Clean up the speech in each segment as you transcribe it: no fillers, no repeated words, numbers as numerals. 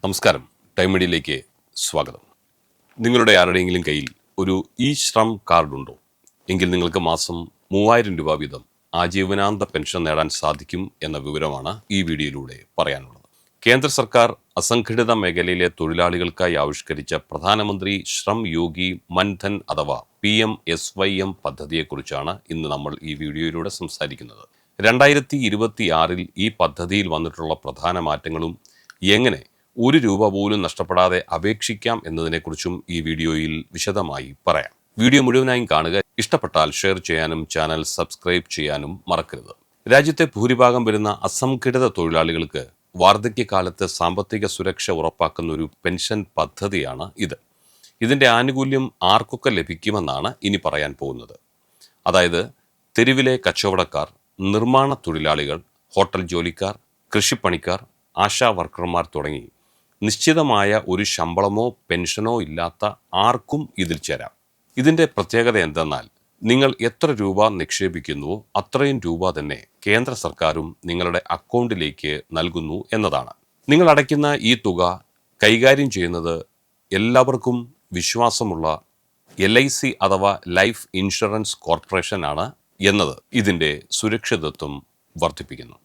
നമസ്കാരം, ടൈം മീഡിയയിലേക്ക് സ്വാഗതം. നിങ്ങളുടെ ആരുടെയെങ്കിലും കയ്യിൽ ഒരു ശ്രം കാർഡ് ഉണ്ടോ? എങ്കിൽ നിങ്ങൾക്ക് മാസം 3000 രൂപ വീതം ആജീവനാന്ത പെൻഷൻ നേടാൻ സാധിക്കും എന്ന വിവരമാണ് ഈ വീഡിയോയിലൂടെ പറയാനുള്ളത്. കേന്ദ്ര സർക്കാർ അസംഘടിത മേഖലയിലെ തൊഴിലാളികൾക്കായി ആവിഷ്കരിച്ച പ്രധാനമന്ത്രി ശ്രം യോഗി മൻധൻ അഥവാ PMSYM പദ്ധതിയെക്കുറിച്ചാണ് ഇന്ന് നമ്മൾ ഈ വീഡിയോയിലൂടെ സംസാരിക്കുന്നത്. 2026 ഈ പദ്ധതിയിൽ വന്നിട്ടുള്ള പ്രധാന മാറ്റങ്ങളും എങ്ങനെ 1 രൂപ പോലും നഷ്ടപ്പെടാതെ അപേക്ഷിക്കാം എന്നതിനെക്കുറിച്ചും ഈ വീഡിയോയിൽ വിശദമായി പറയാം. വീഡിയോ മുഴുവനായും കാണുക. ഇഷ്ടപ്പെട്ടാൽ ഷെയർ ചെയ്യാനും ചാനൽ സബ്സ്ക്രൈബ് ചെയ്യാനും മറക്കരുത്. രാജ്യത്തെ ഭൂരിഭാഗം വരുന്ന അസംഘടിത തൊഴിലാളികൾക്ക് വാർദ്ധക്യകാലത്ത് സാമ്പത്തിക സുരക്ഷ ഉറപ്പാക്കുന്ന ഒരു പെൻഷൻ പദ്ധതിയാണ് ഇത്. ഇതിൻ്റെ ആനുകൂല്യം ആർക്കൊക്കെ ലഭിക്കുമെന്നാണ് ഇനി പറയാൻ പോകുന്നത്. അതായത് തെരുവിലെ കച്ചവടക്കാർ, നിർമ്മാണ തൊഴിലാളികൾ, ഹോട്ടൽ ജോലിക്കാർ, കൃഷിപ്പണിക്കാർ, ആശാ വർക്കർമാർ തുടങ്ങി നിശ്ചിതമായ ഒരു ശമ്പളമോ പെൻഷനോ ഇല്ലാത്ത ആർക്കും ഇതിൽ ചേരാം. ഇതിൻ്റെ പ്രത്യേകത എന്തെന്നാൽ നിങ്ങൾ എത്ര രൂപ നിക്ഷേപിക്കുന്നുവോ അത്രയും രൂപ തന്നെ കേന്ദ്ര സർക്കാരും നിങ്ങളുടെ അക്കൗണ്ടിലേക്ക് നൽകുന്നു എന്നതാണ്. നിങ്ങൾ അടയ്ക്കുന്ന ഈ തുക കൈകാര്യം ചെയ്യുന്നത് എല്ലാവർക്കും വിശ്വാസമുള്ള LIC അഥവാ ലൈഫ് ഇൻഷുറൻസ് കോർപ്പറേഷൻ ആണ് എന്നത് ഇതിൻ്റെ സുരക്ഷിതത്വം വർദ്ധിപ്പിക്കുന്നു.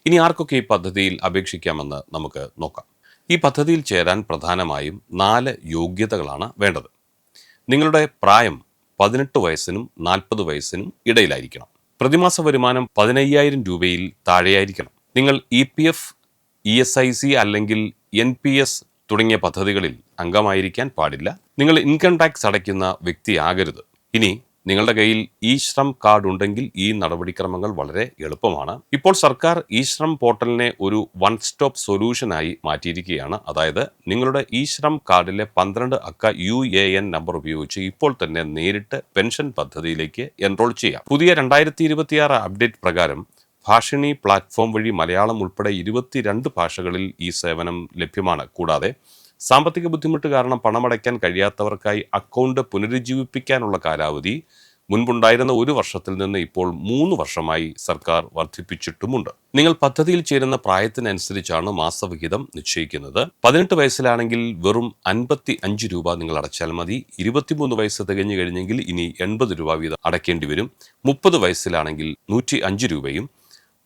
ഇനി ആർക്കൊക്കെ ഈ പദ്ധതിയിൽ അപേക്ഷിക്കാമെന്ന് നമുക്ക് നോക്കാം. ഈ പദ്ധതിയിൽ ചേരാൻ പ്രധാനമായും 4 യോഗ്യതകളാണ് വേണ്ടത്. നിങ്ങളുടെ പ്രായം 18 വയസ്സിനും 40 വയസ്സിനും ഇടയിലായിരിക്കണം. പ്രതിമാസ വരുമാനം 15,000 രൂപയിൽ താഴെയായിരിക്കണം. നിങ്ങൾ EPF, ESIC അല്ലെങ്കിൽ NPS തുടങ്ങിയ പദ്ധതികളിൽ അംഗമായിരിക്കാൻ പാടില്ല. നിങ്ങൾ ഇൻകം ടാക്സ് അടയ്ക്കുന്ന വ്യക്തിയാകരുത്. ഇനി നിങ്ങളുടെ കയ്യിൽ ശ്രം കാർഡ് ഉണ്ടെങ്കിൽ ഈ നടപടിക്രമങ്ങൾ വളരെ എളുപ്പമാണ്. ഇപ്പോൾ സർക്കാർ ശ്രം പോർട്ടലിനെ ഒരു വൺ സ്റ്റോപ്പ് സൊല്യൂഷനായി മാറ്റിയിരിക്കുകയാണ്. അതായത് നിങ്ങളുടെ ശ്രം കാർഡിലെ 12 അക്ക UAN നമ്പർ ഉപയോഗിച്ച് ഇപ്പോൾ തന്നെ നേരിട്ട് പെൻഷൻ പദ്ധതിയിലേക്ക് എൻറോൾ ചെയ്യാം. പുതിയ 2026 അപ്ഡേറ്റ് പ്രകാരം ഭാഷിണി പ്ലാറ്റ്ഫോം വഴി മലയാളം ഉൾപ്പെടെ 22 ഭാഷകളിൽ ഈ സേവനം ലഭ്യമാണ്. കൂടാതെ സാമ്പത്തിക ബുദ്ധിമുട്ട് കാരണം പണമടയ്ക്കാൻ കഴിയാത്തവർക്കായി അക്കൗണ്ട് പുനരുജ്ജീവിപ്പിക്കാനുള്ള കാലാവധി മുൻപുണ്ടായിരുന്ന 1 വർഷത്തിൽ നിന്ന് ഇപ്പോൾ 3 വർഷമായി സർക്കാർ വർദ്ധിപ്പിച്ചിട്ടുമുണ്ട്. നിങ്ങൾ പദ്ധതിയിൽ ചേരുന്ന പ്രായത്തിനനുസരിച്ചാണ് മാസവിഹിതം നിശ്ചയിക്കുന്നത്. 18 വയസ്സിലാണെങ്കിൽ വെറും 55 രൂപ നിങ്ങൾ അടച്ചാൽ മതി. 23 വയസ്സ് തികഞ്ഞു കഴിഞ്ഞെങ്കിൽ ഇനി 80 രൂപ വീതം അടയ്ക്കേണ്ടി വരും. 30 വയസ്സിലാണെങ്കിൽ 105 രൂപയും.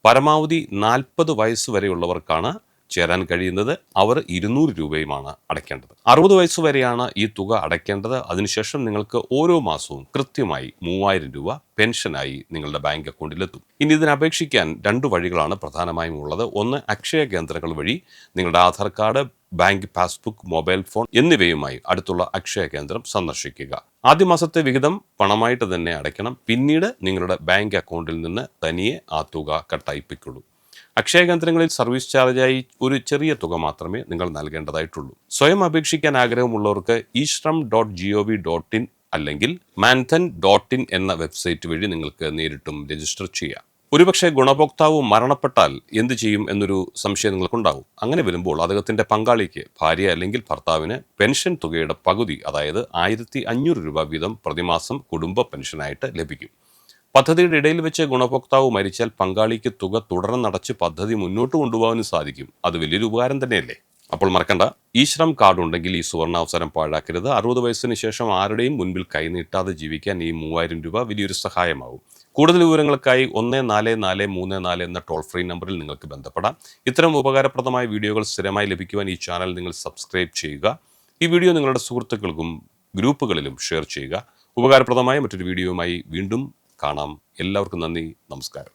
പരമാവധി 40 വയസ്സ് വരെയുള്ളവർക്കാണ് ചേരാൻ കഴിയുന്നത്. അവർ 200 രൂപയുമാണ് അടയ്ക്കേണ്ടത്. 60 വയസ്സ് വരെയാണ് ഈ തുക അടയ്ക്കേണ്ടത്. അതിനുശേഷം നിങ്ങൾക്ക് ഓരോ മാസവും കൃത്യമായി 3000 രൂപ പെൻഷനായി നിങ്ങളുടെ ബാങ്ക് അക്കൗണ്ടിലെത്തും. ഇനി ഇതിന് അപേക്ഷിക്കാൻ 2 വഴികളാണ് പ്രധാനമായും ഉള്ളത്. ഒന്ന്, അക്ഷയ കേന്ദ്രങ്ങൾ വഴി നിങ്ങളുടെ Aadhaar card, bank passbook, mobile phone എന്നിവയുമായി അടുത്തുള്ള അക്ഷയ കേന്ദ്രം സന്ദർശിക്കുക. ആദ്യ മാസത്തെ വിഹിതം പണമായിട്ട് തന്നെ അടയ്ക്കണം. പിന്നീട് നിങ്ങളുടെ ബാങ്ക് അക്കൗണ്ടിൽ നിന്ന് തനിയെ ആ തുക കട്ടായി പൊയ്ക്കൊള്ളൂ. അക്ഷയ കേന്ദ്രങ്ങളിൽ സർവീസ് ചാർജായി ഒരു ചെറിയ തുക മാത്രമേ നിങ്ങൾ നൽകേണ്ടതായിട്ടുള്ളൂ. സ്വയം അപേക്ഷിക്കാൻ ആഗ്രഹമുള്ളവർക്ക് ishram.gov.in അല്ലെങ്കിൽ manthan.in എന്ന വെബ്സൈറ്റ് വഴി നിങ്ങൾക്ക് നേരിട്ടും രജിസ്റ്റർ ചെയ്യാം. ഒരുപക്ഷെ ഗുണഭോക്താവ് മരണപ്പെട്ടാൽ എന്ത് ചെയ്യും എന്നൊരു സംശയം നിങ്ങൾക്കുണ്ടാവും. അങ്ങനെ വരുമ്പോൾ അദ്ദേഹത്തിൻ്റെ പങ്കാളിക്ക്, ഭാര്യ അല്ലെങ്കിൽ ഭർത്താവിന് പെൻഷൻ തുകയുടെ പകുതി, അതായത് 1500 രൂപ വീതം പ്രതിമാസം കുടുംബ പെൻഷനായിട്ട് ലഭിക്കും. പദ്ധതിയുടെ ഇടയിൽ വെച്ച് ഗുണഭോക്താവ് മരിച്ചാൽ പങ്കാളിക്ക് തുക തുടർന്നടച്ച് പദ്ധതി മുന്നോട്ട് കൊണ്ടുപോകാനും സാധിക്കും. അത് വലിയൊരു ഉപകാരം തന്നെയല്ലേ? അപ്പോൾ മറക്കണ്ട, ശ്രം കാർഡ് ഉണ്ടെങ്കിൽ ഈ സുവർണാവസരം പാഴാക്കരുത്. 60 വയസ്സിന് ശേഷം ആരുടെയും മുൻപിൽ കൈനീട്ടാതെ ജീവിക്കാൻ ഈ 3000 രൂപ വലിയൊരു സഹായമാവും. കൂടുതൽ വിവരങ്ങൾക്കായി 144434 എന്ന ടോൾ ഫ്രീ നമ്പറിൽ നിങ്ങൾക്ക് ബന്ധപ്പെടാം. ഇത്തരം ഉപകാരപ്രദമായ വീഡിയോകൾ സ്ഥിരമായി ലഭിക്കുവാൻ ഈ ചാനൽ നിങ്ങൾ സബ്സ്ക്രൈബ് ചെയ്യുക. ഈ വീഡിയോ നിങ്ങളുടെ സുഹൃത്തുക്കൾക്കും ഗ്രൂപ്പുകളിലും ഷെയർ ചെയ്യുക. ഉപകാരപ്രദമായ മറ്റൊരു വീഡിയോയുമായി വീണ്ടും കാണാം. എല്ലാവർക്കും നന്ദി, നമസ്കാരം.